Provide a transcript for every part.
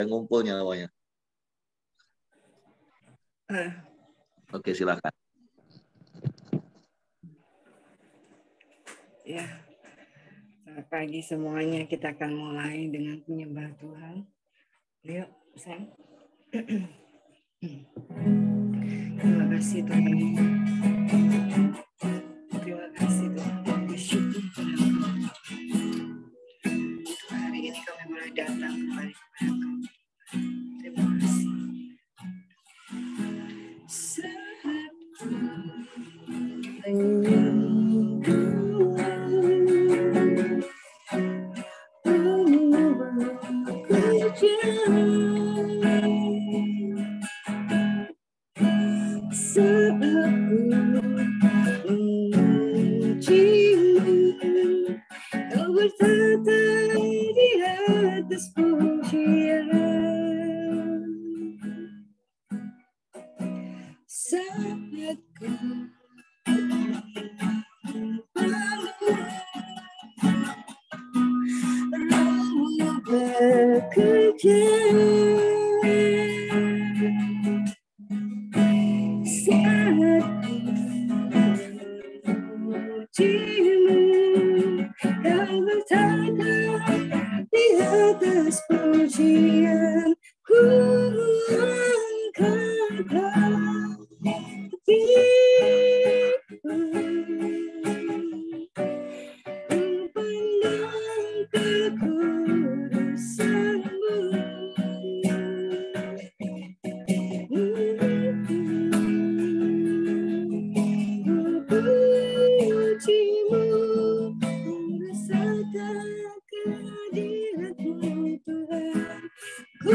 ngumpulnya namanya. Oke, silakan. Ya, selamat pagi semuanya. Kita akan mulai dengan penyembah Tuhan. Yuk, Sam. Terima kasih Tuhan. Terima kasih Tuhan. Bersyukur pada Engkau. Hari ini kami boleh datang kembali kepada Engkau. Terima kasih. Saat kau bertata di atas pujian, saat ku rohmu bekerja, saat pujimu kau bertata di atas pujian, ku angkat hatiku, ku pandang kekudusanmu, ku pujimu, ku rasakan kehadiratmu Tuhan, ku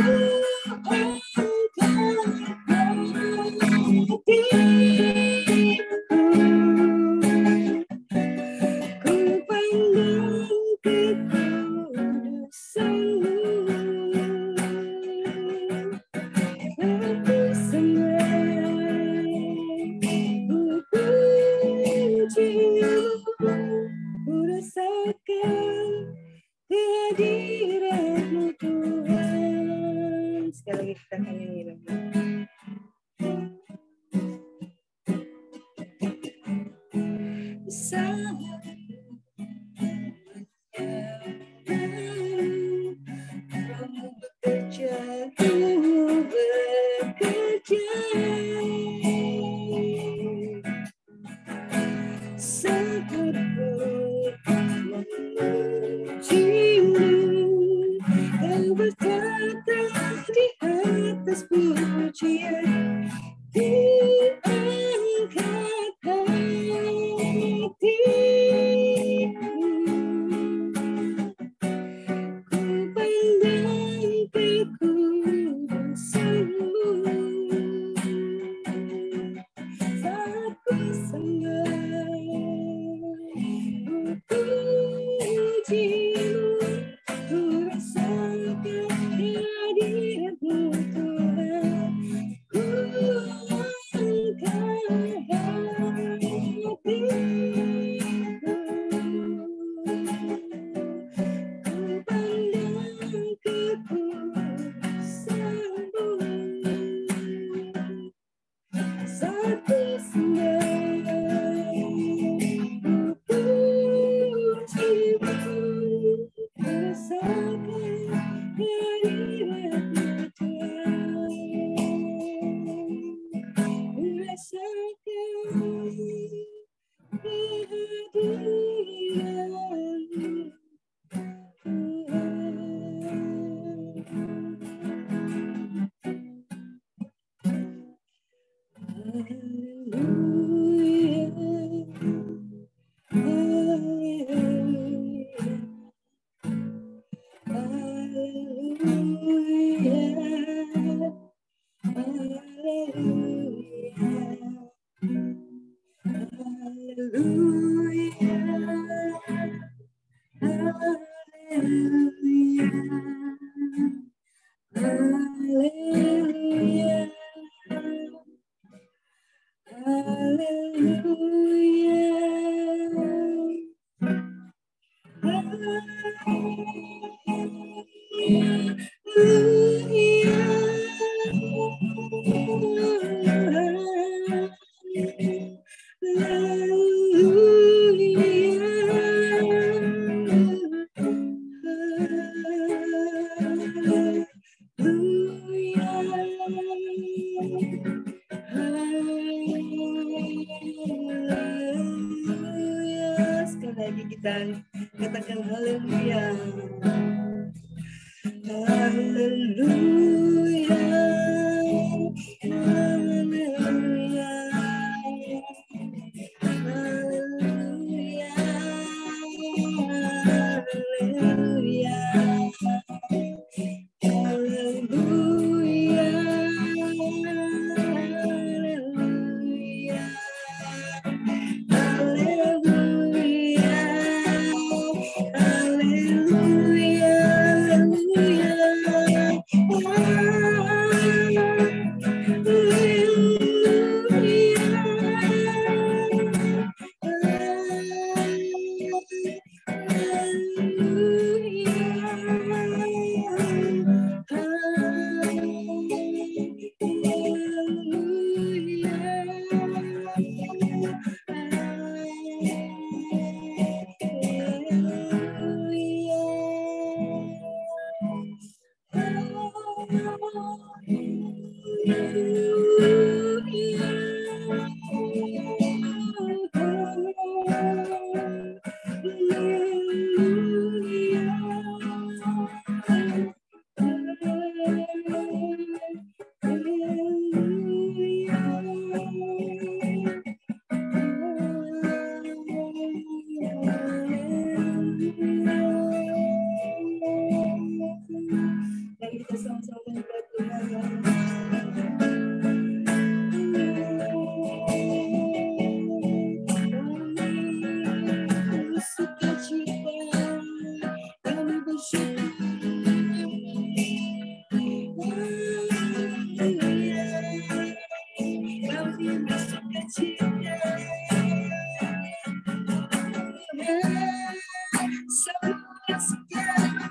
kehadiratmu Tuhan. Sekali lagi kita akan nyanyi lagi. Rohmu bekerja, Rohmu bekerja, saat ku memujimu, kau bertata di atas pujian, ku angkat hatiku, ku pandang kekudusanmu, saat ku sembah, ku pujimu, ku rasakan kehadiratmu Tuhan, katakan haleluya. Haleluya. Haleluya. Haleluya. Haleluya. Haleluya. Mari kita sama-sama menyembah Tuhan. Sukacita kami bersyukur. Kami bersukacita. Semua segala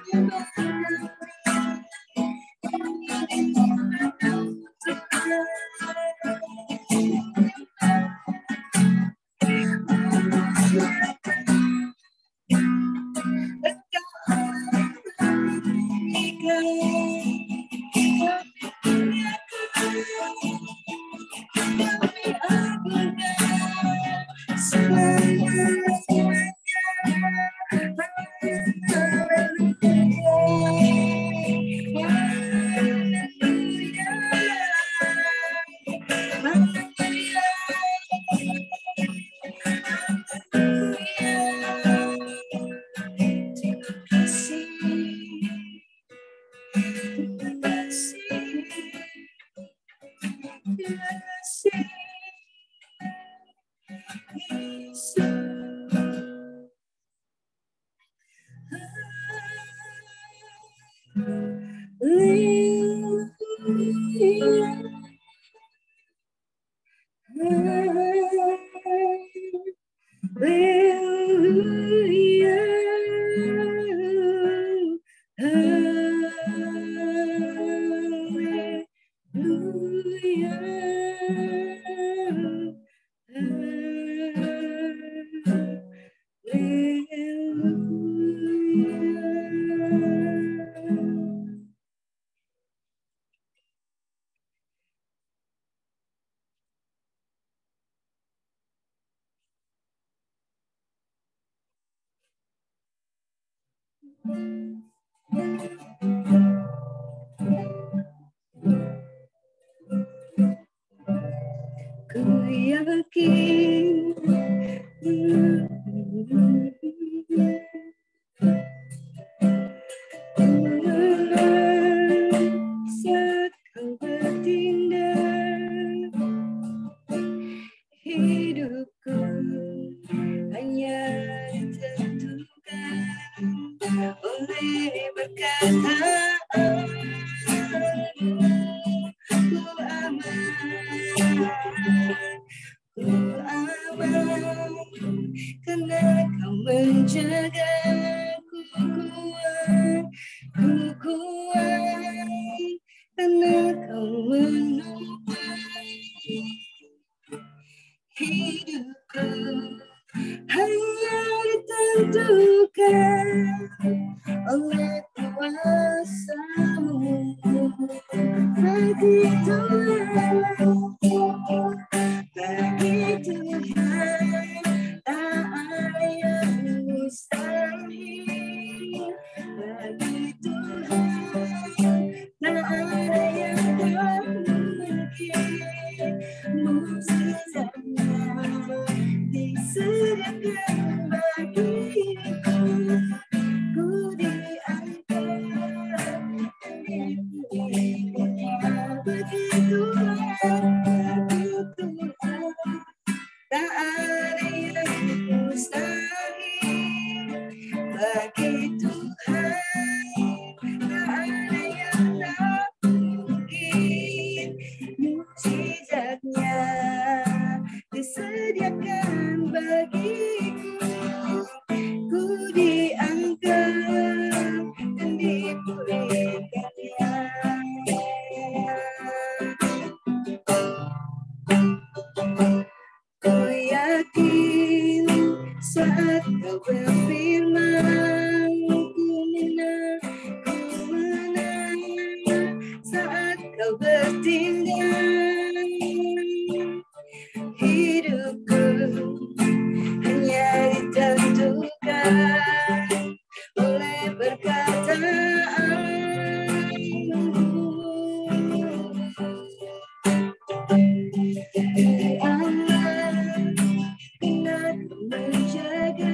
ku yakin saat kau bertindak, hidupku hanya ditentukan oleh perkataan. Ku aman karena kau menjagaku, ku kuat karena kau menopang hidupku hanya ditentukan oleh kuasa-Mu. Bagi Tuhan, bagi Tuhan tak ada yang mustahil. kau bertindak. Hidupku hanya ditentukan oleh perkataanmu. Allah, ingat menjaga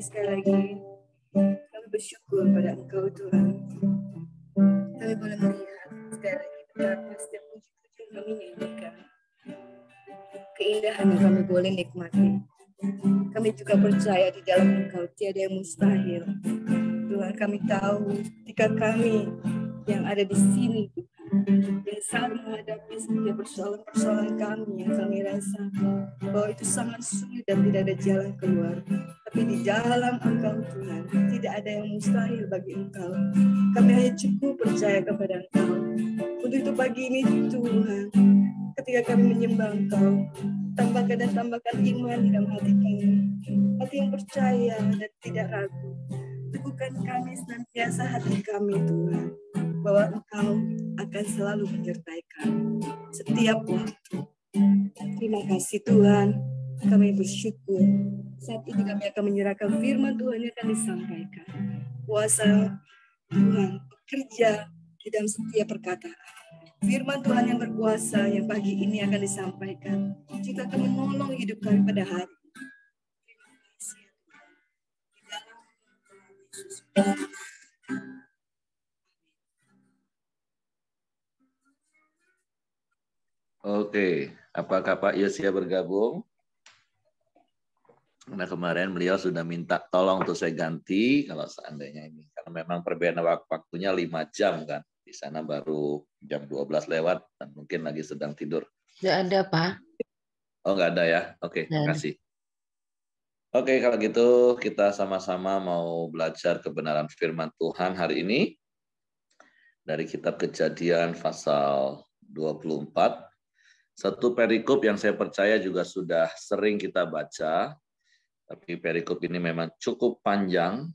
sekali lagi kami bersyukur pada Engkau Tuhan. Kami boleh melihat sekali lagi betapa setiap puji-puji yang kami nyanyikan, keindahan yang kami boleh nikmati. Kami juga percaya di dalam Engkau tiada yang mustahil. Tuhan, kami tahu ketika kami yang ada di sini yang saat menghadapi setiap persoalan-persoalan kami yang kami rasa bahwa itu sangat sulit dan tidak ada jalan keluar. Tapi di dalam Engkau Tuhan, tidak ada yang mustahil bagi Engkau. Kami hanya cukup percaya kepada Engkau. Untuk itu pagi ini Tuhan, ketika kami menyembah Engkau, tambahkan iman di dalam hati kami. Hati yang percaya dan tidak ragu. Teguhkan kami senantiasa hati kami Tuhan, bahwa Engkau akan selalu menyertai kami setiap waktu. Terima kasih Tuhan, kami bersyukur. Saat ini kami akan menyerahkan firman Tuhan yang akan disampaikan. Kuasa Tuhan bekerja di dalam setiap perkataan. Firman Tuhan yang berkuasa yang pagi ini akan disampaikan, jika akan menolong hidup kami pada hari ini. Terima kasih Tuhan. Oke, apakah Pak Yosia bergabung? Karena kemarin beliau sudah minta tolong untuk saya ganti kalau seandainya ini. Karena memang perbedaan waktunya 5 jam kan. Di sana baru jam 12 lewat dan mungkin lagi sedang tidur. Nggak ada, Pak. Oh, nggak ada ya? Oke, makasih. Oke, kalau gitu kita sama-sama mau belajar kebenaran firman Tuhan hari ini. Dari kitab Kejadian pasal 24. Satu perikop yang saya percaya juga sudah sering kita baca. Tapi perikop ini memang cukup panjang.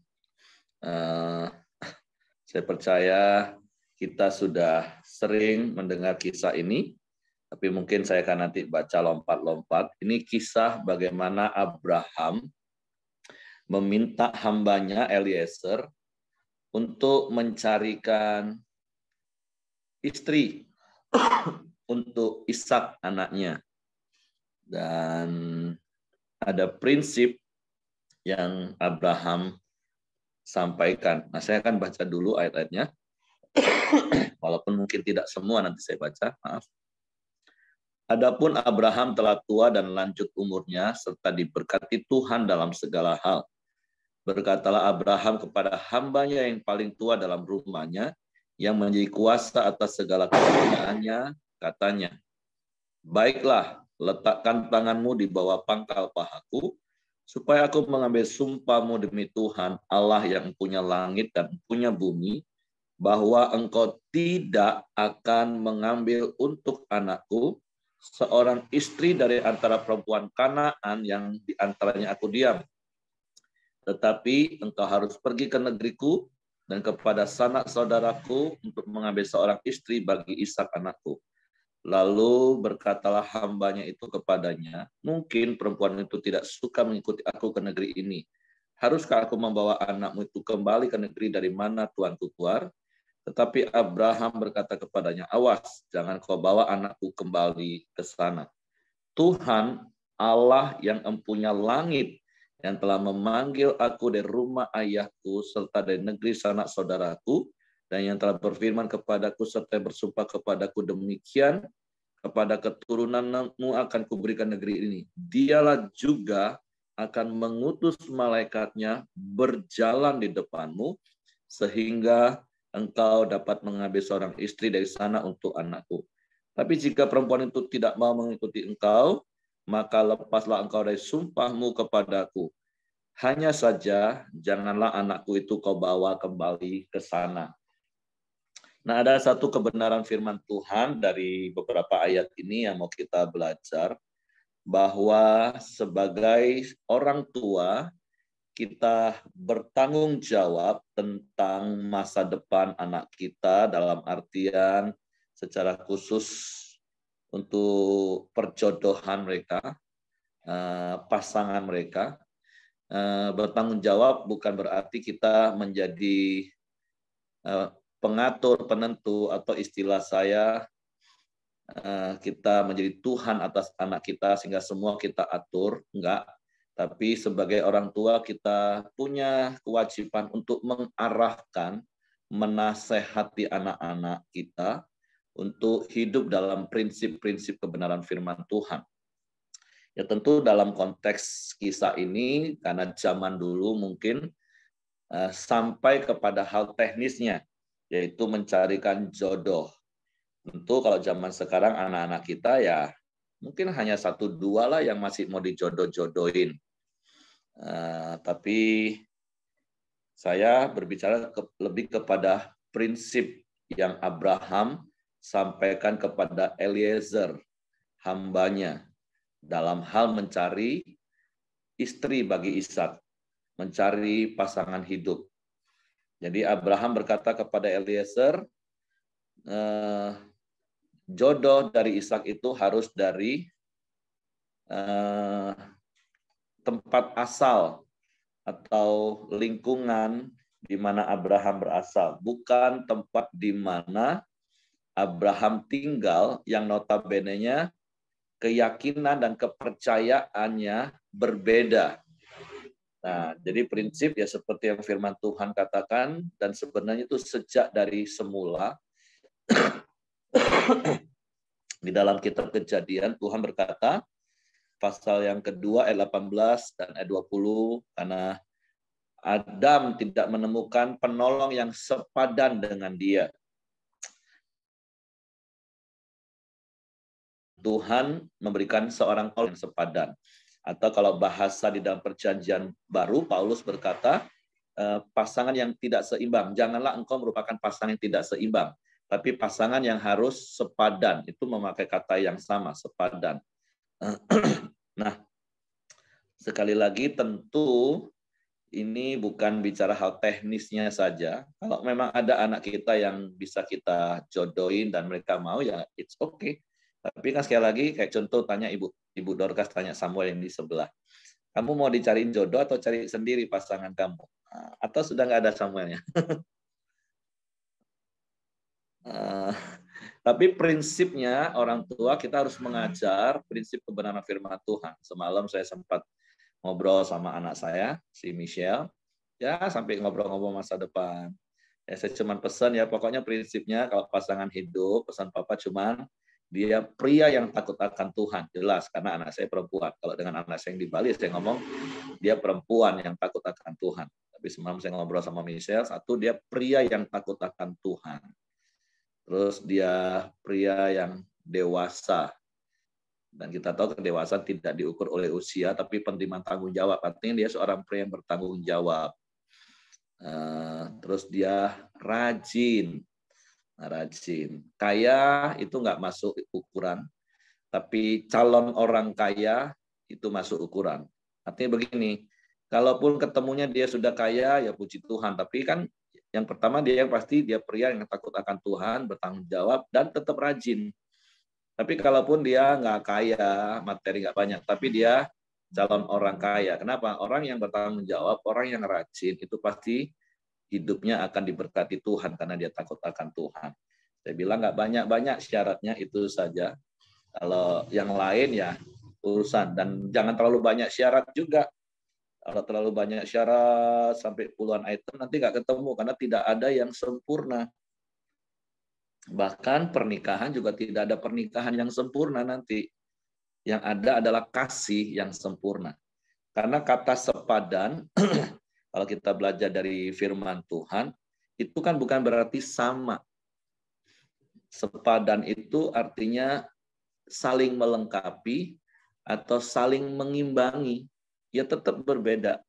Saya percaya kita sudah sering mendengar kisah ini. Tapi mungkin saya akan nanti baca lompat-lompat. Ini kisah bagaimana Abraham meminta hambanya Eliezer untuk mencarikan istri untuk Ishak anaknya. Dan ada prinsip yang Abraham sampaikan. Nah, saya akan baca dulu ayat-ayatnya. Walaupun mungkin tidak semua nanti saya baca, maaf. Adapun Abraham telah tua dan lanjut umurnya, serta diberkati Tuhan dalam segala hal. Berkatalah Abraham kepada hambanya yang paling tua dalam rumahnya, yang menjadi kuasa atas segala kepunyaannya, katanya, baiklah, letakkan tanganmu di bawah pangkal pahaku, supaya aku mengambil sumpahmu demi Tuhan, Allah yang punya langit dan punya bumi, bahwa engkau tidak akan mengambil untuk anakku seorang istri dari antara perempuan Kanaan yang di antaranya aku diam. Tetapi engkau harus pergi ke negeriku dan kepada sanak saudaraku untuk mengambil seorang istri bagi Ishak anakku. Lalu berkatalah hambanya itu kepadanya, mungkin perempuan itu tidak suka mengikuti aku ke negeri ini. Haruskah aku membawa anakmu itu kembali ke negeri dari mana tuanku keluar? Tetapi Abraham berkata kepadanya, awas, jangan kau bawa anakku kembali ke sana. Tuhan Allah yang empunya langit, yang telah memanggil aku dari rumah ayahku, serta dari negeri sanak saudaraku, dan yang telah berfirman kepadaku, serta bersumpah kepadaku demikian, kepada keturunanmu akan kuberikan negeri ini. Dialah juga akan mengutus malaikatnya berjalan di depanmu, sehingga engkau dapat mengambil seorang istri dari sana untuk anakku. Tapi jika perempuan itu tidak mau mengikuti engkau, maka lepaslah engkau dari sumpahmu kepadaku. Hanya saja janganlah anakku itu kau bawa kembali ke sana. Nah, ada satu kebenaran firman Tuhan dari beberapa ayat ini yang mau kita belajar, bahwa sebagai orang tua, kita bertanggung jawab tentang masa depan anak kita dalam artian secara khusus untuk perjodohan mereka, pasangan mereka. Bertanggung jawab bukan berarti kita menjadi pengatur, penentu, atau istilah saya, kita menjadi Tuhan atas anak kita sehingga semua kita atur. Enggak. Tapi sebagai orang tua kita punya kewajiban untuk mengarahkan, menasehati anak-anak kita untuk hidup dalam prinsip-prinsip kebenaran firman Tuhan. Ya tentu dalam konteks kisah ini, karena zaman dulu mungkin sampai kepada hal teknisnya, yaitu mencarikan jodoh. Tentu kalau zaman sekarang anak-anak kita ya mungkin hanya 1-2 lah yang masih mau dijodoh-jodohin. Tapi saya berbicara lebih kepada prinsip yang Abraham sampaikan kepada Eliezer, hambanya, dalam hal mencari istri bagi Ishak, mencari pasangan hidup. Jadi Abraham berkata kepada Eliezer, jodoh dari Ishak itu harus dari tempat asal atau lingkungan di mana Abraham berasal, bukan tempat di mana Abraham tinggal yang notabene-nya keyakinan dan kepercayaannya berbeda. Nah, jadi prinsip ya seperti yang firman Tuhan katakan, dan sebenarnya itu sejak dari semula di dalam kitab Kejadian Tuhan berkata, pasal yang kedua ayat 18 dan ayat 20, karena Adam tidak menemukan penolong yang sepadan dengan dia. Tuhan memberikan seorang penolong yang sepadan. Atau kalau bahasa di dalam perjanjian baru, Paulus berkata, pasangan yang tidak seimbang. Janganlah engkau merupakan pasangan yang tidak seimbang, tapi pasangan yang harus sepadan. Itu memakai kata yang sama, sepadan. Nah, sekali lagi tentu ini bukan bicara hal teknisnya saja. Kalau memang ada anak kita yang bisa kita jodohin dan mereka mau, ya it's okay. Tapi kan sekali lagi, kayak contoh tanya Ibu Dorcas tanya Samuel yang di sebelah. Kamu mau dicariin jodoh atau cari sendiri pasangan kamu? Atau sudah nggak ada Samuelnya? Tapi prinsipnya orang tua kita harus mengajar prinsip kebenaran firman Tuhan. Semalam saya sempat ngobrol sama anak saya, si Michelle, ya sampai ngobrol-ngobrol masa depan. Ya saya cuma pesan ya, pokoknya prinsipnya kalau pasangan hidup, pesan Papa cuman dia pria yang takut akan Tuhan, jelas karena anak saya perempuan. Kalau dengan anak saya yang di Bali saya ngomong dia perempuan yang takut akan Tuhan. Tapi semalam saya ngobrol sama Michelle, satu dia pria yang takut akan Tuhan. Terus dia pria yang dewasa. Dan kita tahu kedewasaan tidak diukur oleh usia, tapi penerimaan tanggung jawab. Artinya dia seorang pria yang bertanggung jawab. Terus dia rajin. Rajin. Kaya itu nggak masuk ukuran, tapi calon orang kaya itu masuk ukuran. Artinya begini, kalaupun ketemunya dia sudah kaya, ya puji Tuhan. Tapi kan yang pertama dia yang pasti dia pria yang takut akan Tuhan, bertanggung jawab, dan tetap rajin. Tapi kalaupun dia nggak kaya, materi nggak banyak, tapi dia calon orang kaya. Kenapa? Orang yang bertanggung jawab, orang yang rajin, itu pasti hidupnya akan diberkati Tuhan karena dia takut akan Tuhan. Saya bilang nggak banyak-banyak syaratnya, itu saja. Kalau yang lain ya urusan. Dan jangan terlalu banyak syarat juga. Kalau terlalu banyak syarat sampai puluhan item nanti nggak ketemu karena tidak ada yang sempurna. Bahkan pernikahan juga tidak ada pernikahan yang sempurna nanti. Yang ada adalah kasih yang sempurna. Karena kata sepadan, kalau kita belajar dari firman Tuhan, itu kan bukan berarti sama. Sepadan itu artinya saling melengkapi atau saling mengimbangi. Ya tetap berbeda.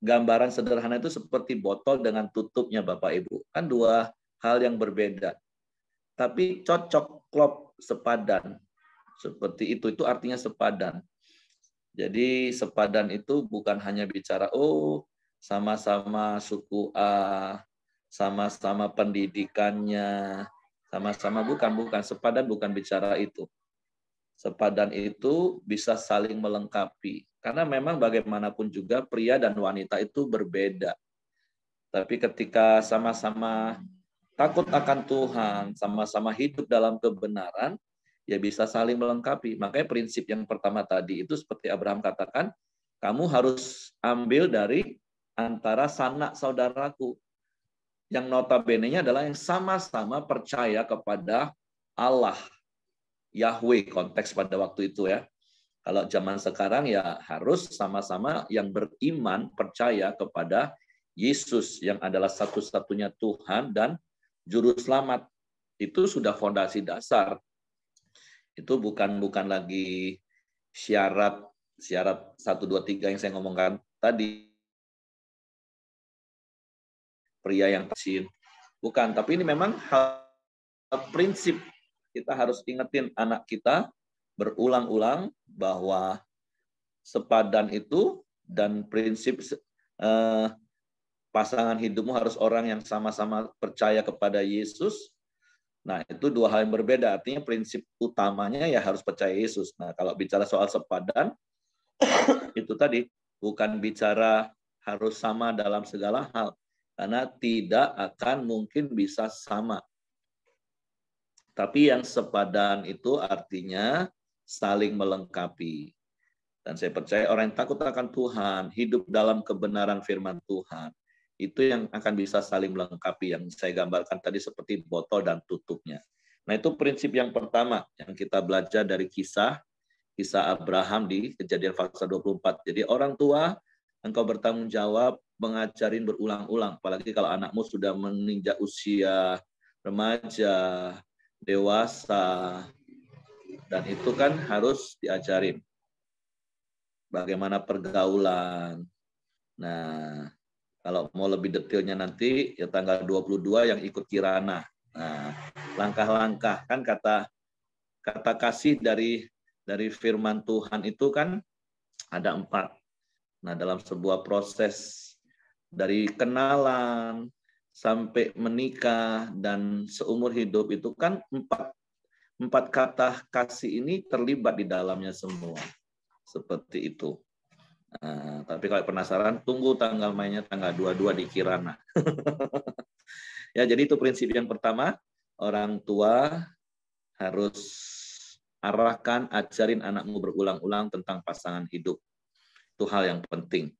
Gambaran sederhana itu seperti botol dengan tutupnya Bapak Ibu. Kan dua hal yang berbeda. Tapi cocok, klop, sepadan. Seperti itu artinya sepadan. Jadi sepadan itu bukan hanya bicara, oh sama-sama suku A, sama-sama pendidikannya, sama-sama bukan. Sepadan bukan bicara itu. Sepadan itu bisa saling melengkapi. Karena memang bagaimanapun juga pria dan wanita itu berbeda. Tapi ketika sama-sama takut akan Tuhan, sama-sama hidup dalam kebenaran, ya bisa saling melengkapi. Makanya prinsip yang pertama tadi itu seperti Abraham katakan, kamu harus ambil dari antara sanak saudaraku. Yang notabene-nya adalah yang sama-sama percaya kepada Allah. Yahweh konteks pada waktu itu ya. Kalau zaman sekarang ya harus sama-sama yang beriman, percaya kepada Yesus yang adalah satu-satunya Tuhan dan Juru Selamat. Itu sudah fondasi dasar. Itu bukan lagi syarat 1, 2, 3 yang saya ngomongkan tadi. Pria yang rajin. Bukan, tapi ini memang hal prinsip. Kita harus ingetin anak kita berulang-ulang bahwa sepadan itu dan prinsip pasangan hidupmu harus orang yang sama-sama percaya kepada Yesus. Nah, itu dua hal yang berbeda. Artinya prinsip utamanya ya harus percaya Yesus. Nah, kalau bicara soal sepadan, itu tadi bukan bicara harus sama dalam segala hal. Karena tidak akan mungkin bisa sama. Tapi yang sepadan itu artinya saling melengkapi. Dan saya percaya orang yang takut akan Tuhan, hidup dalam kebenaran firman Tuhan, itu yang akan bisa saling melengkapi, yang saya gambarkan tadi seperti botol dan tutupnya. Nah, itu prinsip yang pertama yang kita belajar dari kisah Abraham di Kejadian pasal 24. Jadi orang tua, engkau bertanggung jawab mengajarin berulang-ulang, apalagi kalau anakmu sudah menginjak usia remaja, dewasa, dan itu kan harus diajarin bagaimana pergaulan. Nah, kalau mau lebih detailnya nanti ya tanggal 22 yang ikut Kirana. Nah, langkah-langkah kan kata kasih dari firman Tuhan itu kan ada 4. Nah, dalam sebuah proses dari kenalan sampai menikah dan seumur hidup itu kan 4 kata kasih ini terlibat di dalamnya semua. Seperti itu. Nah, tapi kalau penasaran, tunggu tanggal mainnya tanggal 22 di Kirana. Ya, jadi itu prinsip yang pertama, orang tua harus arahkan, ajarin anakmu berulang-ulang tentang pasangan hidup. Itu hal yang penting.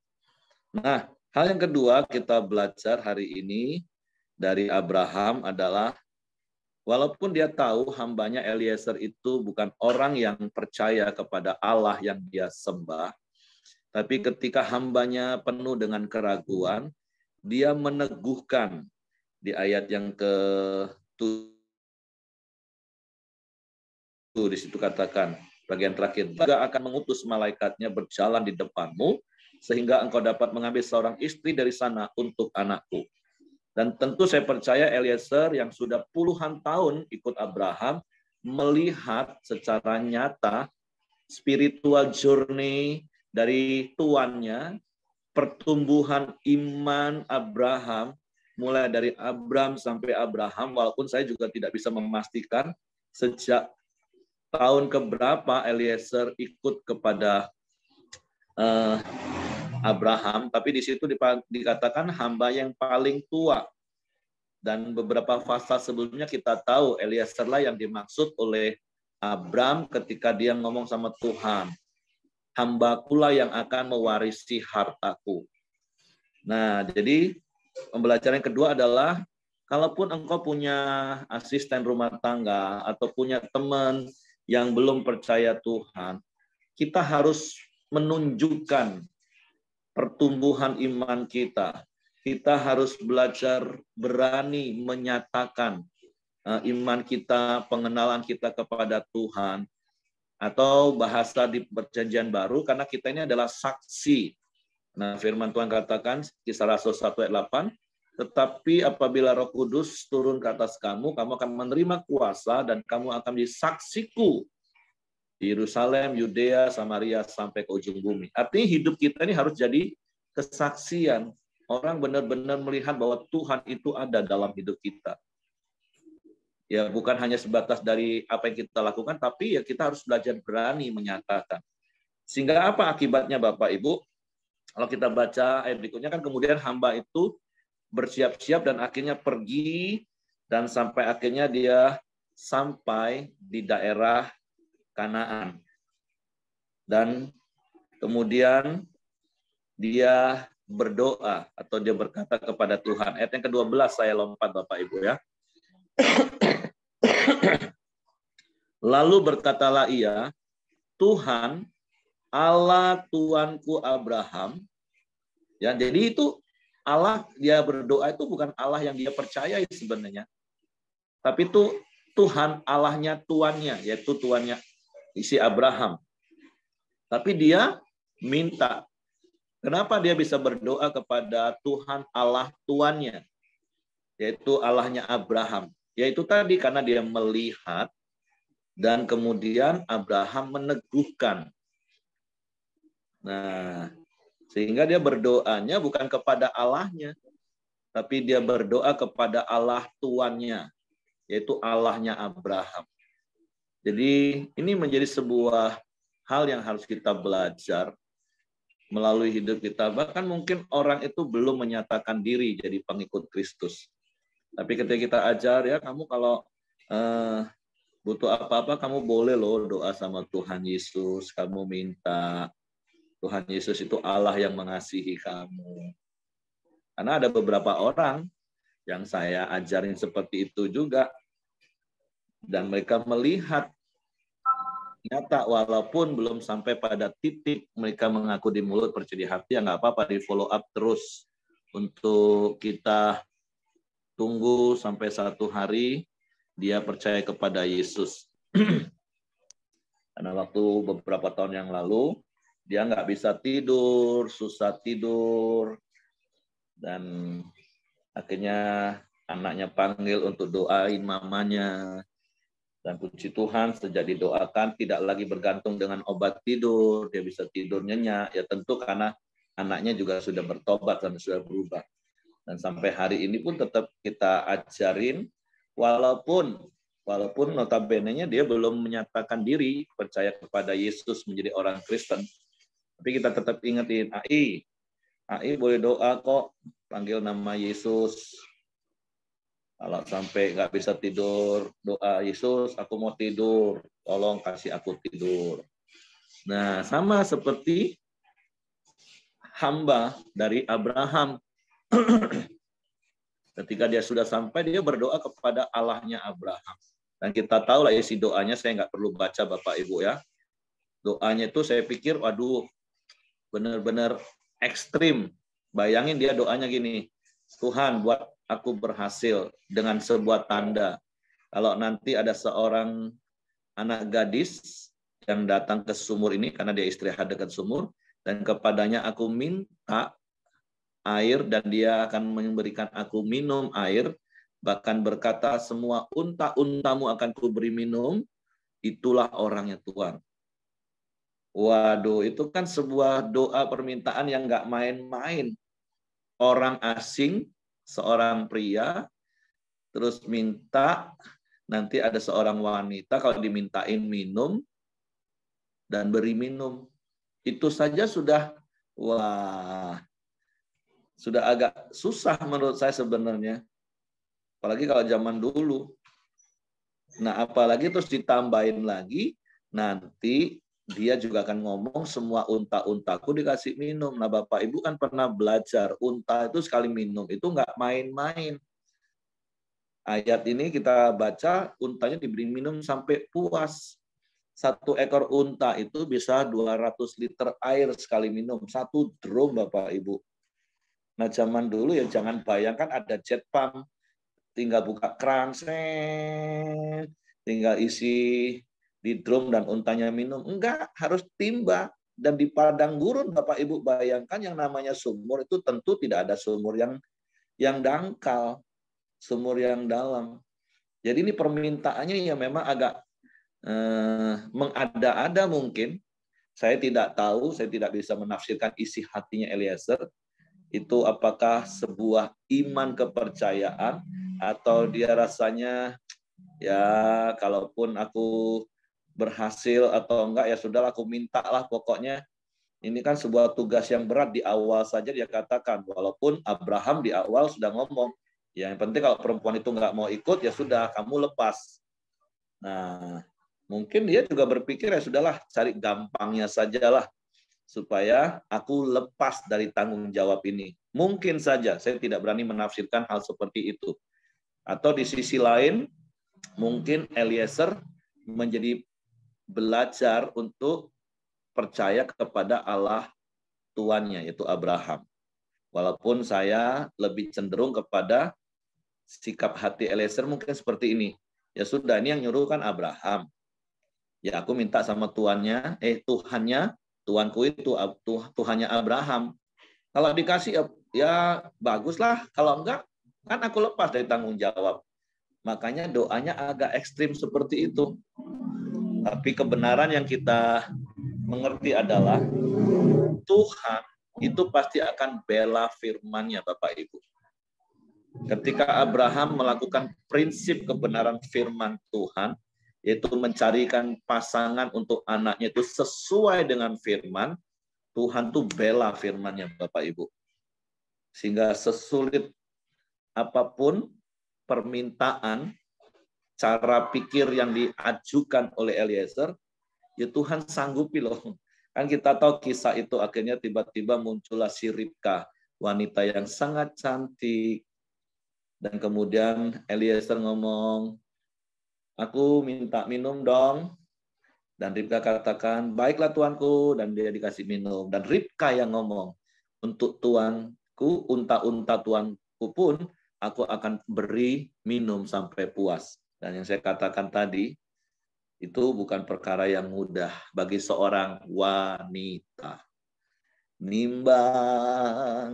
Nah, hal yang kedua kita belajar hari ini dari Abraham adalah walaupun dia tahu hambanya Eliezer itu bukan orang yang percaya kepada Allah yang dia sembah, tapi ketika hambanya penuh dengan keraguan, dia meneguhkan di ayat yang ke-7 di situ katakan, Bagian terakhir, juga akan mengutus malaikatnya berjalan di depanmu, sehingga engkau dapat mengambil seorang istri dari sana untuk anakku. Dan tentu saya percaya Eliezer yang sudah puluhan tahun ikut Abraham, melihat secara nyata spiritual journey dari tuannya, pertumbuhan iman Abraham, mulai dari Abram sampai Abraham, walaupun saya juga tidak bisa memastikan sejak tahun keberapa Eliezer ikut kepada Abraham, tapi di situ dikatakan hamba yang paling tua. Dan beberapa fase sebelumnya kita tahu Eliezer lah yang dimaksud oleh Abram ketika dia ngomong sama Tuhan. Hambakulah yang akan mewarisi hartaku. Nah, jadi pembelajaran yang kedua adalah kalaupun engkau punya asisten rumah tangga atau punya teman yang belum percaya Tuhan, kita harus menunjukkan pertumbuhan iman kita. Kita harus belajar berani menyatakan iman kita, pengenalan kita kepada Tuhan. Atau bahasa di Perjanjian Baru, karena kita ini adalah saksi. Nah, firman Tuhan katakan, Kisah Rasul 1 ayat 8, tetapi apabila Roh Kudus turun ke atas kamu, kamu akan menerima kuasa dan kamu akan menjadi saksiku di Yerusalem, Yudea, Samaria, sampai ke ujung bumi. Artinya hidup kita ini harus jadi kesaksian. Orang benar-benar melihat bahwa Tuhan itu ada dalam hidup kita. Ya, bukan hanya sebatas dari apa yang kita lakukan, tapi ya kita harus belajar berani menyatakan. Sehingga apa akibatnya Bapak Ibu? Kalau kita baca ayat berikutnya kan kemudian hamba itu bersiap-siap dan akhirnya pergi dan sampai akhirnya dia sampai di daerah Kanaan. Dan kemudian dia berdoa atau dia berkata kepada Tuhan. Ayat yang ke-12 saya lompat Bapak Ibu ya. Lalu berkatalah ia, Tuhan Allah Tuanku Abraham. Ya, jadi itu Allah dia berdoa itu bukan Allah yang dia percayai sebenarnya. Tapi itu Tuhan Allahnya tuannya, yaitu tuannya si Abraham. Tapi dia minta. Kenapa dia bisa berdoa kepada Tuhan Allah tuannya? Yaitu Allahnya Abraham. Yaitu tadi karena dia melihat dan kemudian Abraham meneguhkan. Nah, sehingga dia berdoanya bukan kepada Allahnya, tapi dia berdoa kepada Allah tuannya, yaitu Allahnya Abraham. Jadi ini menjadi sebuah hal yang harus kita belajar melalui hidup kita. Bahkan mungkin orang itu belum menyatakan diri jadi pengikut Kristus. Tapi ketika kita ajar ya, kamu kalau butuh apa-apa, kamu boleh loh doa sama Tuhan Yesus. Kamu minta. Tuhan Yesus itu Allah yang mengasihi kamu. Karena ada beberapa orang yang saya ajarin seperti itu juga. Dan mereka melihat nyata walaupun belum sampai pada titik mereka mengaku di mulut percaya di hati, ya nggak apa-apa, di follow up terus untuk kita tunggu sampai satu hari dia percaya kepada Yesus. Karena waktu beberapa tahun yang lalu dia nggak bisa tidur, susah tidur, dan akhirnya anaknya panggil untuk doain mamanya. Dan puji Tuhan, sejak didoakan tidak lagi bergantung dengan obat tidur, dia bisa tidur nyenyak. Ya tentu karena anaknya juga sudah bertobat dan sudah berubah. Dan sampai hari ini pun tetap kita ajarin, walaupun notabene-nya dia belum menyatakan diri percaya kepada Yesus menjadi orang Kristen. Tapi kita tetap ingetin, AI boleh doa kok, panggil nama Yesus. Kalau sampai nggak bisa tidur, doa Yesus, aku mau tidur, tolong kasih aku tidur. Nah, sama seperti hamba dari Abraham. Ketika dia sudah sampai, dia berdoa kepada Allahnya Abraham. Dan kita tahu lah isi doanya, saya nggak perlu baca Bapak Ibu ya. Doanya itu saya pikir, waduh, benar-benar ekstrim. Bayangin dia doanya gini, Tuhan buat aku berhasil dengan sebuah tanda. Kalau nanti ada seorang anak gadis yang datang ke sumur ini karena dia istirahat dekat sumur, dan kepadanya aku minta air dan dia akan memberikan aku minum air, bahkan berkata semua unta-untamu akan kuberi minum, itulah orangnya Tuhan. Waduh, itu kan sebuah doa permintaan yang nggak main-main. Orang asing, seorang pria, terus minta, nanti ada seorang wanita kalau dimintain minum, dan beri minum. Itu saja sudah, wah, sudah agak susah menurut saya sebenarnya. Apalagi kalau zaman dulu. Nah, apalagi terus ditambahin lagi, nanti dia juga akan ngomong semua unta-untaku dikasih minum. Nah, Bapak Ibu kan pernah belajar, unta itu sekali minum, itu nggak main-main. Ayat ini kita baca, untanya diberi minum sampai puas. Satu ekor unta itu bisa 200 liter air sekali minum. Satu drum, Bapak Ibu. Nah, zaman dulu ya jangan bayangkan ada jet pump. Tinggal buka keran, tinggal isi di drum dan untanya minum. Enggak, harus timba. Dan di padang gurun, Bapak Ibu bayangkan yang namanya sumur itu tentu tidak ada sumur yang dangkal, sumur yang dalam. Jadi ini permintaannya ya memang agak mengada-ada mungkin. Saya tidak tahu, saya tidak bisa menafsirkan isi hatinya Eliezer. Itu apakah sebuah iman kepercayaan atau dia rasanya ya kalaupun aku berhasil atau enggak ya sudahlah aku mintalah pokoknya. Ini kan sebuah tugas yang berat di awal saja dia katakan. Walaupun Abraham di awal sudah ngomong, ya yang penting kalau perempuan itu enggak mau ikut ya sudah kamu lepas. Nah, mungkin dia juga berpikir ya sudahlah cari gampangnya sajalah supaya aku lepas dari tanggung jawab ini. Mungkin saja, saya tidak berani menafsirkan hal seperti itu. Atau di sisi lain, mungkin Eliezer menjadi belajar untuk percaya kepada Allah tuannya, yaitu Abraham. Walaupun saya lebih cenderung kepada sikap hati Eliezer mungkin seperti ini. Ya sudah, ini yang nyuruh kan Abraham. Ya aku minta sama tuannya, Tuhannya, tuanku itu Tuhannya Abraham. Kalau dikasih ya baguslah, kalau enggak kan aku lepas dari tanggung jawab. Makanya doanya agak ekstrim seperti itu. Tapi kebenaran yang kita mengerti adalah Tuhan itu pasti akan bela firman-Nya, Bapak Ibu. Ketika Abraham melakukan prinsip kebenaran firman Tuhan, yaitu mencarikan pasangan untuk anaknya itu sesuai dengan firman, Tuhan tuh bela firman-Nya, Bapak Ibu. Sehingga sesulit apapun permintaan, cara pikir yang diajukan oleh Eliezer, ya Tuhan sanggupi loh. Kan kita tahu kisah itu akhirnya tiba-tiba muncullah si Ribka, wanita yang sangat cantik. Dan kemudian Eliezer ngomong, aku minta minum dong. Dan Ribka katakan, baiklah tuanku. Dan dia dikasih minum. Dan Ribka yang ngomong, untuk tuanku, unta-unta tuanku pun, aku akan beri minum sampai puas. Dan yang saya katakan tadi, itu bukan perkara yang mudah bagi seorang wanita. Nimba,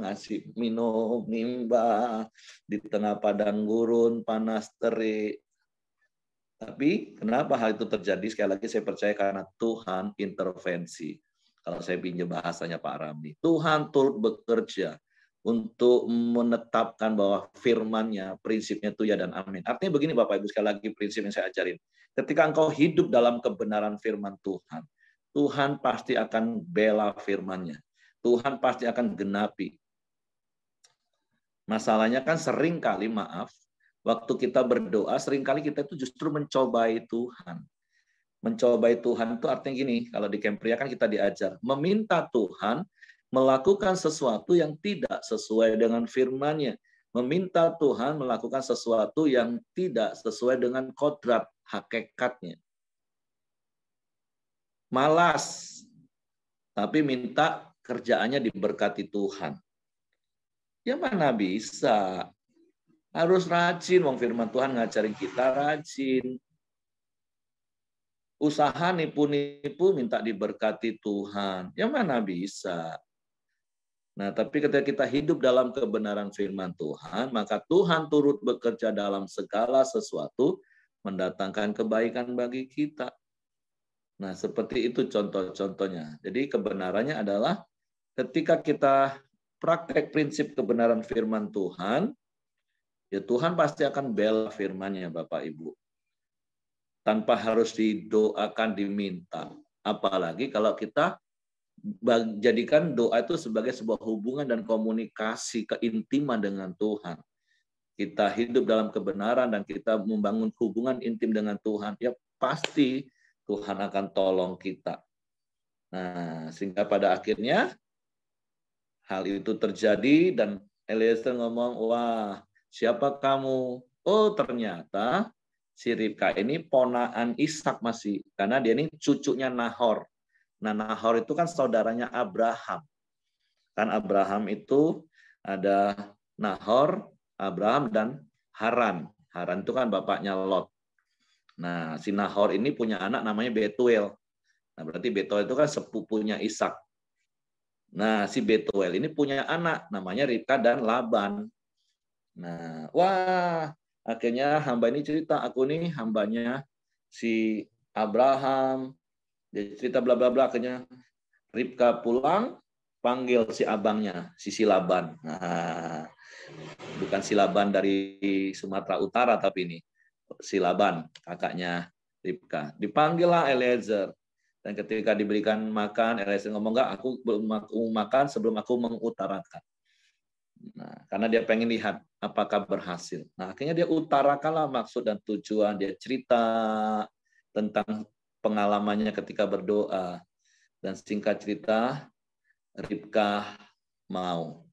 ngasih minum, nimba, di tengah padang gurun, panas terik. Tapi kenapa hal itu terjadi? Sekali lagi saya percaya karena Tuhan intervensi. Kalau saya pinjam bahasanya Pak Ramli. Tuhan turut bekerja untuk menetapkan bahwa firman-Nya, prinsipnya itu ya dan amin. Artinya begini Bapak Ibu, sekali lagi prinsip yang saya ajarin. Ketika engkau hidup dalam kebenaran firman Tuhan, Tuhan pasti akan bela firman-Nya. Tuhan pasti akan genapi. Masalahnya kan sering kali, maaf, waktu kita berdoa, seringkali kita itu justru mencobai Tuhan. Mencobai Tuhan itu artinya gini, kalau di Camp Pria kan kita diajar, meminta Tuhan melakukan sesuatu yang tidak sesuai dengan firman-Nya. Meminta Tuhan melakukan sesuatu yang tidak sesuai dengan kodrat hakikatnya. Malas, tapi minta kerjaannya diberkati Tuhan. Ya mana bisa. Harus rajin, wong firman Tuhan ngajarin kita rajin. usaha nipu-nipu minta diberkati Tuhan. Ya mana bisa. Nah, tapi ketika kita hidup dalam kebenaran firman Tuhan, maka Tuhan turut bekerja dalam segala sesuatu, mendatangkan kebaikan bagi kita. Nah, seperti itu contoh-contohnya. Jadi kebenarannya adalah ketika kita praktek prinsip kebenaran firman Tuhan, ya Tuhan pasti akan bela firman-Nya, Bapak Ibu. Tanpa harus didoakan, diminta. Apalagi kalau kita jadikan doa itu sebagai sebuah hubungan dan komunikasi keintiman dengan Tuhan. Kita hidup dalam kebenaran dan kita membangun hubungan intim dengan Tuhan, ya pasti Tuhan akan tolong kita. Nah, sehingga pada akhirnya hal itu terjadi dan Eliezer ngomong, wah siapa kamu? Oh ternyata si Ribka ini ponaan Ishak masih, karena dia ini cucunya Nahor. Nah, Nahor itu kan saudaranya Abraham. Kan Abraham itu ada Nahor, Abraham, dan Haran. Haran itu kan bapaknya Lot. Nah, si Nahor ini punya anak namanya Betuel. Nah, berarti Betuel itu kan sepupunya Ishak. Nah, si Betuel ini punya anak namanya Ribka dan Laban. Nah, wah, akhirnya hamba ini cerita, aku nih hambanya si Abraham. Dia cerita bla bla bla, akhirnya Ribka pulang, panggil si abangnya, si Laban. Nah, bukan si Laban dari Sumatera Utara, tapi ini si Laban, kakaknya Ribka. Dipanggillah Eliezer. Dan ketika diberikan makan, Eliezer ngomong, enggak, aku belum makan sebelum aku mengutarakan. Nah, karena dia pengen lihat apakah berhasil. Nah, akhirnya dia utarakanlah maksud dan tujuan. Dia cerita tentang pengalamannya ketika berdoa. Dan singkat cerita, Ribka mau.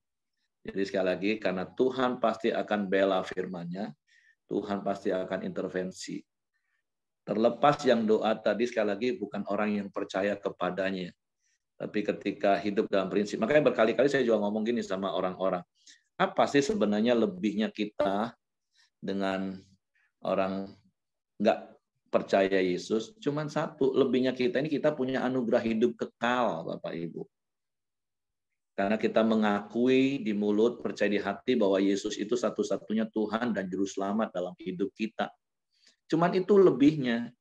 Jadi sekali lagi, karena Tuhan pasti akan bela firman-Nya, Tuhan pasti akan intervensi. Terlepas yang doa tadi, sekali lagi, bukan orang yang percaya kepadanya. Tapi ketika hidup dalam prinsip. Makanya berkali-kali saya juga ngomong gini sama orang-orang. Apa sih sebenarnya lebihnya kita dengan orang nggak percaya Yesus? Cuman satu, lebihnya kita ini kita punya anugerah hidup kekal, Bapak Ibu. Karena kita mengakui di mulut, percaya di hati bahwa Yesus itu satu-satunya Tuhan dan Juru Selamat dalam hidup kita. Cuman itu lebihnya.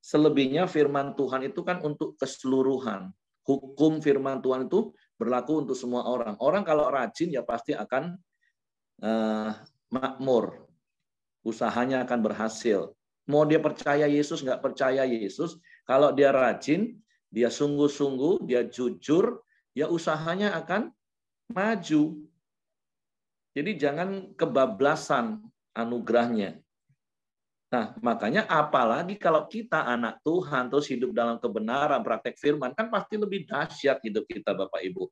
Selebihnya firman Tuhan itu kan untuk keseluruhan. Hukum firman Tuhan itu berlaku untuk semua orang. Orang kalau rajin ya pasti akan makmur. Usahanya akan berhasil. Mau dia percaya Yesus, nggak percaya Yesus, kalau dia rajin, dia sungguh-sungguh, dia jujur, ya usahanya akan maju. Jadi jangan kebablasan anugerahnya. Nah, makanya apalagi kalau kita anak Tuhan, terus hidup dalam kebenaran, praktek firman, kan pasti lebih dahsyat hidup kita, Bapak Ibu.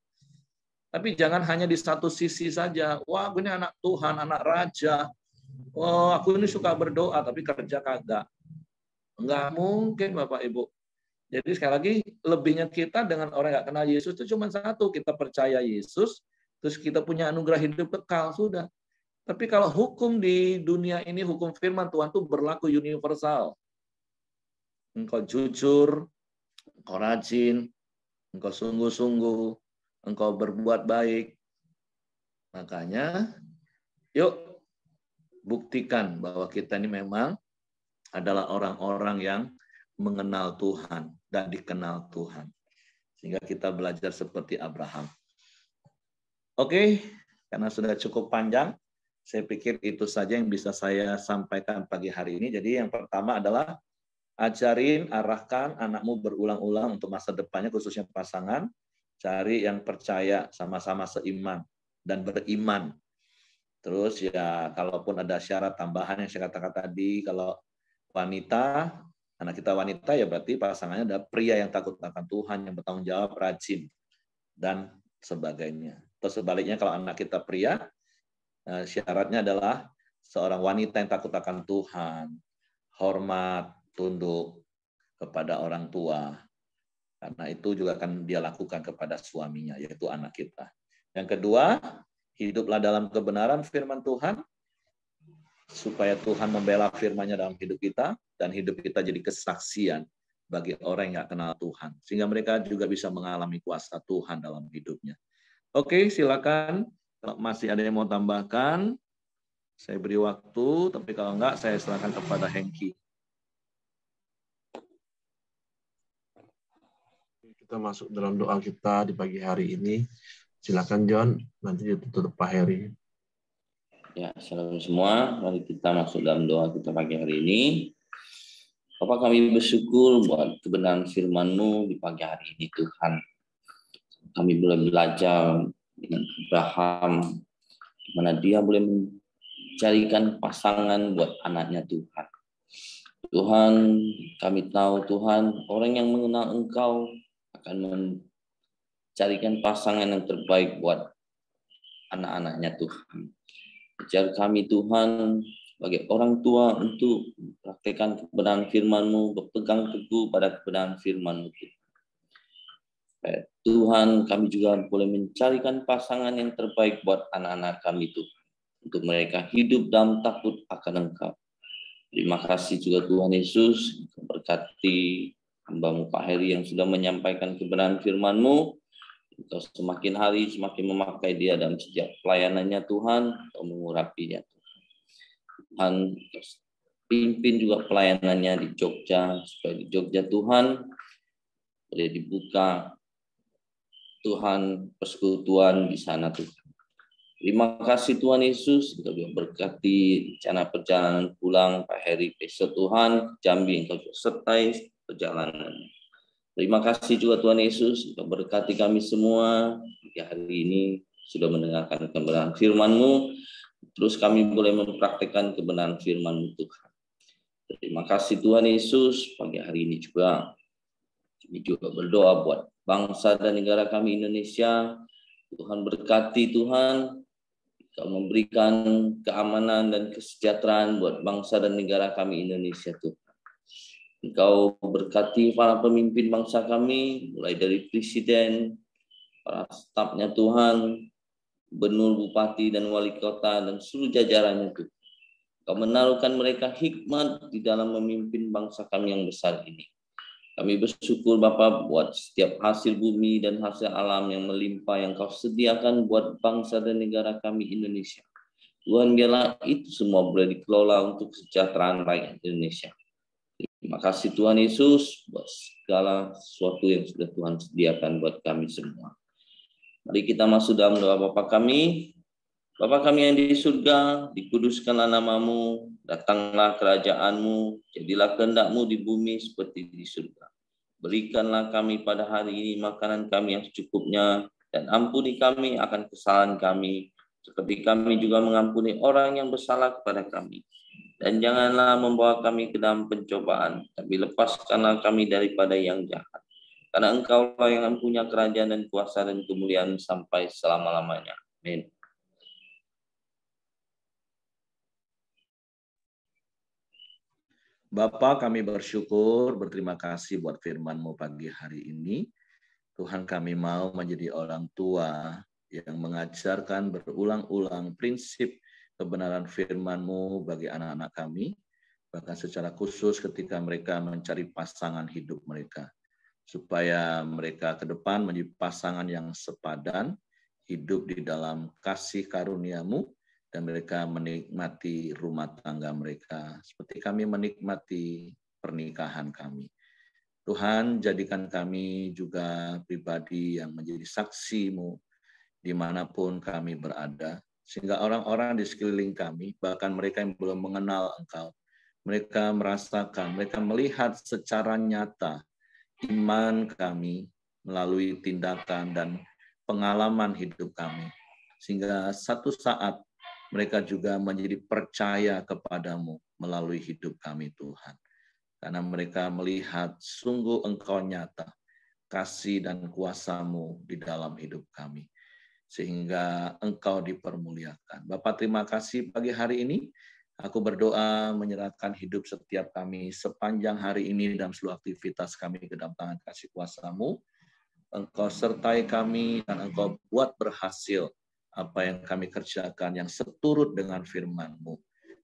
Tapi jangan hanya di satu sisi saja. Wah, aku ini anak Tuhan, anak raja. Oh, aku ini suka berdoa, tapi kerja kagak. Enggak mungkin, Bapak Ibu. Jadi sekali lagi, lebihnya kita dengan orang yang nggak kenal Yesus itu cuma satu. Kita percaya Yesus, terus kita punya anugerah hidup kekal, sudah. Tapi kalau hukum di dunia ini, hukum firman Tuhan itu berlaku universal. Engkau jujur, engkau rajin, engkau sungguh-sungguh, engkau berbuat baik. Makanya, yuk buktikan bahwa kita ini memang adalah orang-orang yang mengenal Tuhan dan dikenal Tuhan. Sehingga kita belajar seperti Abraham. Oke, karena sudah cukup panjang, saya pikir itu saja yang bisa saya sampaikan pagi hari ini. Jadi yang pertama adalah ajarin, arahkan anakmu berulang-ulang untuk masa depannya, khususnya pasangan. Cari yang percaya, sama-sama seiman dan beriman. Terus ya, kalaupun ada syarat tambahan yang saya katakan tadi, kalau wanita, anak kita wanita, ya berarti pasangannya ada pria yang takut akan Tuhan, yang bertanggung jawab, rajin, dan sebagainya. Terus sebaliknya, kalau anak kita pria, syaratnya adalah seorang wanita yang takut akan Tuhan, hormat, tunduk kepada orang tua. Karena itu juga akan dia lakukan kepada suaminya, yaitu anak kita. Yang kedua, hiduplah dalam kebenaran firman Tuhan, supaya Tuhan membela firman-Nya dalam hidup kita, dan hidup kita jadi kesaksian bagi orang yang nggak kenal Tuhan. Sehingga mereka juga bisa mengalami kuasa Tuhan dalam hidupnya. Oke, silakan. Kalau masih ada yang mau tambahkan, saya beri waktu. Tapi kalau enggak, saya serahkan kepada Hengki. Kita masuk dalam doa kita di pagi hari ini. Silakan John, nanti ditutup Pak Heri. Ya, shalom semua. Mari kita masuk dalam doa kita pagi hari ini. Bapak, kami bersyukur buat kebenaran firman-Mu di pagi hari ini, Tuhan. Kami boleh belajar dengan Abraham, di mana dia boleh mencarikan pasangan buat anaknya, Tuhan. Tuhan, kami tahu Tuhan, orang yang mengenal Engkau akan mencarikan pasangan yang terbaik buat anak-anaknya, Tuhan. Ajar kami, Tuhan, sebagai orang tua untuk mempraktikkan kebenaran firman-Mu, berpegang teguh pada kebenaran firman-Mu. Tuhan, kami juga boleh mencarikan pasangan yang terbaik buat anak-anak kami, Tuhan. Untuk mereka hidup dalam takut akan Engkau. Terima kasih juga Tuhan Yesus, berkati hamba-Mu Pak Heri yang sudah menyampaikan kebenaran firman-Mu. Engkau semakin hari semakin memakai dia dalam setiap pelayanannya, Tuhan. Engkau mengurapinya, Tuhan, pimpin juga pelayanannya di Jogja, supaya di Jogja Tuhan boleh dibuka, Tuhan, persekutuan di sana, Tuhan. Terima kasih Tuhan Yesus, Engkau juga berkati rencana perjalanan pulang Pak Heri besok, Tuhan, Jambi, Engkau juga sertai perjalanannya. Terima kasih juga Tuhan Yesus, Engkau berkati kami semua di hari ini sudah mendengarkan kebenaran firman-Mu. Terus kami boleh mempraktikkan kebenaran firman-Mu, Tuhan. Terima kasih Tuhan Yesus. Pagi hari ini juga kami juga berdoa buat bangsa dan negara kami Indonesia. Tuhan berkati, Tuhan. Kau memberikan keamanan dan kesejahteraan buat bangsa dan negara kami Indonesia, Tuhan. Engkau berkati para pemimpin bangsa kami, mulai dari presiden, para stafnya Tuhan, gubernur, bupati, dan wali kota, dan seluruh jajarannya, Tuhan. Kau menaruhkan mereka hikmat di dalam memimpin bangsa kami yang besar ini. Kami bersyukur Bapa buat setiap hasil bumi dan hasil alam yang melimpah yang Kau sediakan buat bangsa dan negara kami Indonesia. Tuhan, biarlah itu semua boleh dikelola untuk kesejahteraan rakyat Indonesia. Terima kasih Tuhan Yesus buat segala sesuatu yang sudah Tuhan sediakan buat kami semua. Mari kita masuk dalam doa Bapa kami. Bapa kami yang di surga, dikuduskanlah nama-Mu, datanglah kerajaan-Mu, jadilah kehendak-Mu di bumi seperti di surga. Berikanlah kami pada hari ini makanan kami yang secukupnya, dan ampuni kami akan kesalahan kami, seperti kami juga mengampuni orang yang bersalah kepada kami. Dan janganlah membawa kami ke dalam pencobaan, tapi lepaskanlah kami daripada yang jahat. Karena Engkau-lah yang mempunyai kerajaan dan kuasa dan kemuliaan sampai selama-lamanya. Amin. Bapa, kami bersyukur, berterima kasih buat firman-Mu pagi hari ini. Tuhan, kami mau menjadi orang tua yang mengajarkan berulang-ulang prinsip kebenaran firman-Mu bagi anak-anak kami, bahkan secara khusus ketika mereka mencari pasangan hidup mereka, supaya mereka ke depan menjadi pasangan yang sepadan, hidup di dalam kasih karunia-Mu, dan mereka menikmati rumah tangga mereka seperti kami menikmati pernikahan kami. Tuhan, jadikan kami juga pribadi yang menjadi saksi-Mu dimanapun kami berada, sehingga orang-orang di sekeliling kami, bahkan mereka yang belum mengenal Engkau, mereka merasakan, mereka melihat secara nyata iman kami melalui tindakan dan pengalaman hidup kami, sehingga satu saat mereka juga menjadi percaya kepadamu melalui hidup kami, Tuhan. Karena mereka melihat sungguh Engkau nyata, kasih dan kuasa-Mu di dalam hidup kami. Sehingga Engkau dipermuliakan. Bapak, terima kasih pagi hari ini. Aku berdoa menyerahkan hidup setiap kami sepanjang hari ini dalam seluruh aktivitas kami ke dalam tangan kasih kuasa-Mu. Engkau sertai kami dan Engkau buat berhasil apa yang kami kerjakan yang seturut dengan firman-Mu.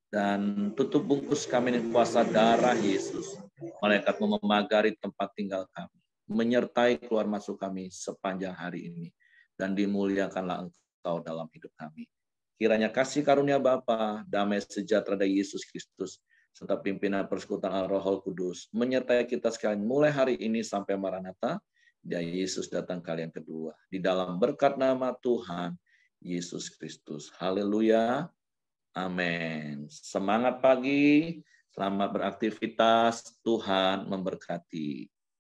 Dan tutup bungkus kami dengan kuasa darah Yesus. Malaikat-Mu memagari tempat tinggal kami, menyertai keluar masuk kami sepanjang hari ini, dan dimuliakanlah Engkau dalam hidup kami. Kiranya kasih karunia Bapa, damai sejahtera dari Yesus Kristus, serta pimpinan persekutuan Roh Kudus menyertai kita sekalian mulai hari ini sampai Maranatha, dan Yesus datang kali yang kedua. Di dalam berkat nama Tuhan Yesus Kristus. Haleluya. Amin. Semangat pagi, selamat beraktivitas, Tuhan memberkati.